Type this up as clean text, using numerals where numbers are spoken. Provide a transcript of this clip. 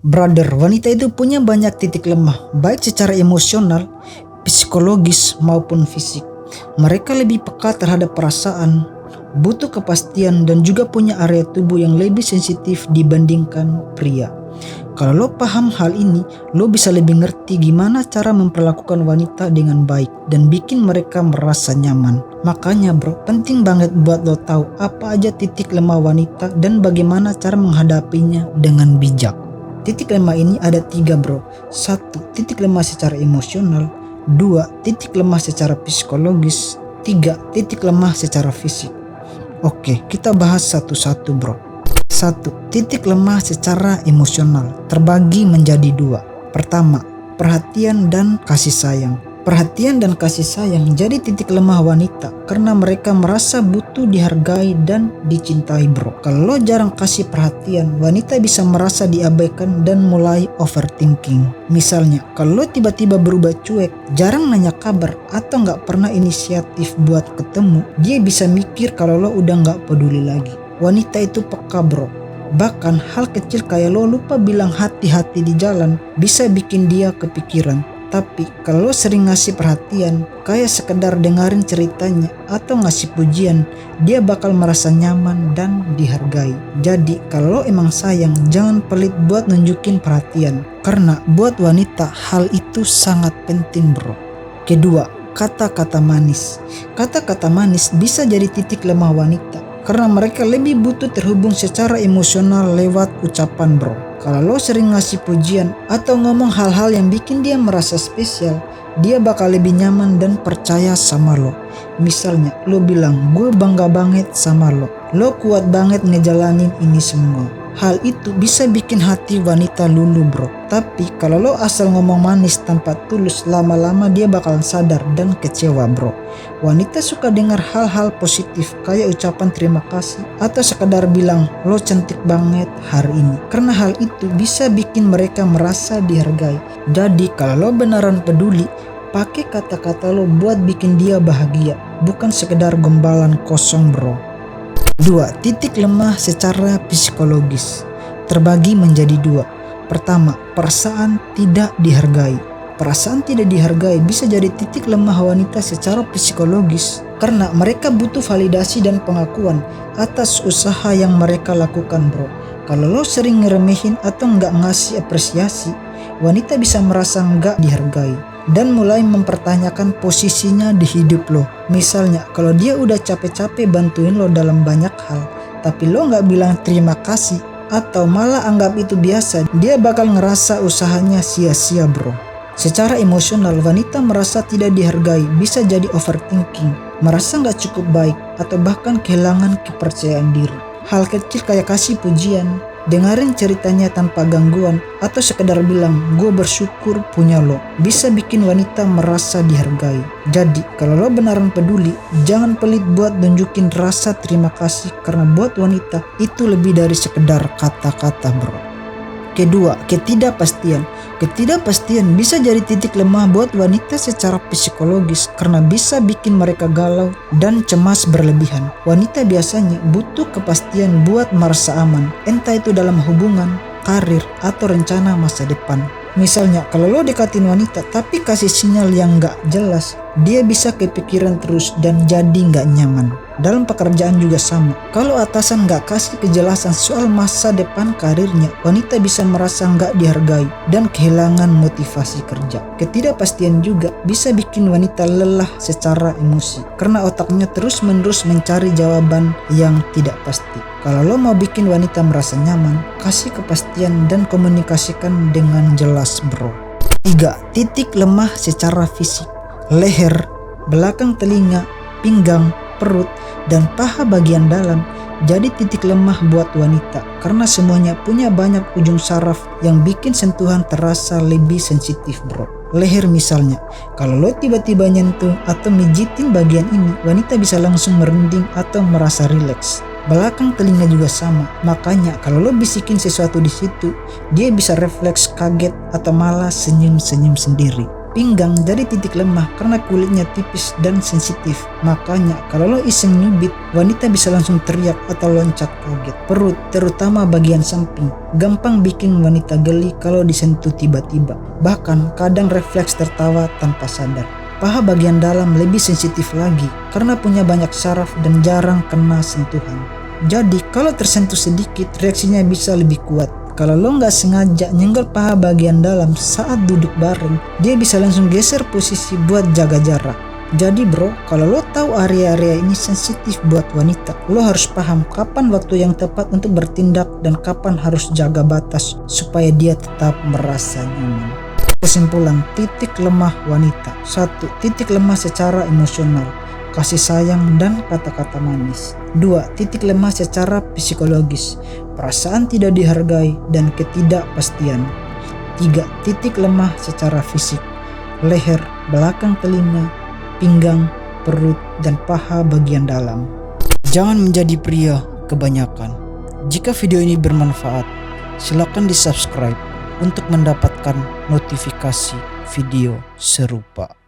Brother, wanita itu punya banyak titik lemah, baik secara emosional, psikologis maupun fisik. Mereka lebih peka terhadap perasaan, butuh kepastian, dan juga punya area tubuh yang lebih sensitif dibandingkan pria. Kalau lo paham hal ini, lo bisa lebih ngerti gimana cara memperlakukan wanita dengan baik dan bikin mereka merasa nyaman. Makanya bro, penting banget buat lo tahu apa aja titik lemah wanita dan bagaimana cara menghadapinya dengan bijak. Titik lemah ini ada 3 bro. 1. Titik lemah secara emosional. 2. Titik lemah secara psikologis. 3. Titik lemah secara fisik. Oke, kita bahas satu-satu bro. 1. Titik lemah secara emosional terbagi menjadi 2. Pertama, perhatian dan kasih sayang. Perhatian dan kasih sayang jadi titik lemah wanita karena mereka merasa butuh dihargai dan dicintai bro. Kalau jarang kasih perhatian, wanita bisa merasa diabaikan dan mulai overthinking. Misalnya, kalau tiba-tiba berubah cuek, jarang nanya kabar atau gak pernah inisiatif buat ketemu, dia bisa mikir kalau lo udah gak peduli lagi. Wanita itu peka bro. Bahkan hal kecil kayak lo lupa bilang hati-hati di jalan bisa bikin dia kepikiran. Tapi kalau lo sering ngasih perhatian, kayak sekedar dengerin ceritanya atau ngasih pujian, dia bakal merasa nyaman dan dihargai. Jadi kalau lo emang sayang, jangan pelit buat nunjukin perhatian. Karena buat wanita hal itu sangat penting bro. Kedua, kata-kata manis. Kata-kata manis bisa jadi titik lemah wanita karena mereka lebih butuh terhubung secara emosional lewat ucapan bro. Kalau lo sering ngasih pujian atau ngomong hal-hal yang bikin dia merasa spesial, dia bakal lebih nyaman dan percaya sama lo. Misalnya, lo bilang, gue bangga banget sama lo. Lo kuat banget ngejalanin ini semua. Hal itu bisa bikin hati wanita luluh bro. Tapi kalau lo asal ngomong manis tanpa tulus, lama-lama dia bakal sadar dan kecewa bro. Wanita suka dengar hal-hal positif kayak ucapan terima kasih atau sekadar bilang lo cantik banget hari ini. Karena hal itu bisa bikin mereka merasa dihargai. Jadi kalau lo beneran peduli, pakai kata-kata lo buat bikin dia bahagia, bukan sekedar gombalan kosong bro. 2. Titik lemah secara psikologis terbagi menjadi 2. Pertama, perasaan tidak dihargai. Perasaan tidak dihargai bisa jadi titik lemah wanita secara psikologis karena mereka butuh validasi dan pengakuan atas usaha yang mereka lakukan bro. Kalau lo sering ngeremehin atau nggak ngasih apresiasi, wanita bisa merasa nggak dihargai dan mulai mempertanyakan posisinya di hidup lo. Misalnya, kalau dia udah capek-capek bantuin lo dalam banyak hal, tapi lo nggak bilang terima kasih atau malah anggap itu biasa, dia bakal ngerasa usahanya sia-sia bro. Secara emosional, wanita merasa tidak dihargai bisa jadi overthinking, merasa nggak cukup baik, atau bahkan kehilangan kepercayaan diri. Hal kecil kayak kasih pujian, dengerin ceritanya tanpa gangguan, atau sekedar bilang gue bersyukur punya lo, bisa bikin wanita merasa dihargai. Jadi kalau lo beneran peduli, jangan pelit buat nunjukin rasa terima kasih karena buat wanita itu lebih dari sekedar kata-kata bro. Kedua, ketidakpastian. Ketidakpastian bisa jadi titik lemah buat wanita secara psikologis karena bisa bikin mereka galau dan cemas berlebihan. Wanita biasanya butuh kepastian buat merasa aman, entah itu dalam hubungan, karir, atau rencana masa depan. Misalnya, kalau lo dekatin wanita tapi kasih sinyal yang gak jelas, dia bisa kepikiran terus dan jadi gak nyaman. Dalam pekerjaan juga sama. Kalau atasan gak kasih kejelasan soal masa depan karirnya, wanita bisa merasa gak dihargai dan kehilangan motivasi kerja. Ketidakpastian juga bisa bikin wanita lelah secara emosi karena otaknya terus-menerus mencari jawaban yang tidak pasti. Kalau lo mau bikin wanita merasa nyaman, kasih kepastian dan komunikasikan dengan jelas bro. 3. Titik lemah secara fisik. Leher, belakang telinga, pinggang, perut, dan paha bagian dalam jadi titik lemah buat wanita karena semuanya punya banyak ujung saraf yang bikin sentuhan terasa lebih sensitif bro. Leher misalnya, kalau lo tiba-tiba nyentuh atau mijitin bagian ini, wanita bisa langsung merinding atau merasa rileks. Belakang telinga juga sama, makanya kalau lo bisikin sesuatu di situ, dia bisa refleks kaget atau malah senyum-senyum sendiri. Pinggang jadi titik lemah karena kulitnya tipis dan sensitif. Makanya kalau lo iseng nyubit, wanita bisa langsung teriak atau loncat kaget. Perut, terutama bagian samping, gampang bikin wanita geli kalau disentuh tiba-tiba. Bahkan kadang refleks tertawa tanpa sadar. Paha bagian dalam lebih sensitif lagi karena punya banyak saraf dan jarang kena sentuhan. Jadi kalau tersentuh sedikit, reaksinya bisa lebih kuat. Kalau lo nggak sengaja nyenggol paha bagian dalam saat duduk bareng, dia bisa langsung geser posisi buat jaga jarak. Jadi bro, kalau lo tahu area-area ini sensitif buat wanita, lo harus paham kapan waktu yang tepat untuk bertindak dan kapan harus jaga batas supaya dia tetap merasa nyaman. Kesimpulan, titik lemah wanita. 1. Titik lemah secara emosional, kasih sayang dan kata-kata manis. 2. Titik lemah secara psikologis, perasaan tidak dihargai dan ketidakpastian. 3. Titik lemah secara fisik, leher, belakang telinga, pinggang, perut, dan paha bagian dalam. Jangan menjadi pria kebanyakan. Jika video ini bermanfaat, silakan di-subscribe untuk mendapatkan notifikasi video serupa.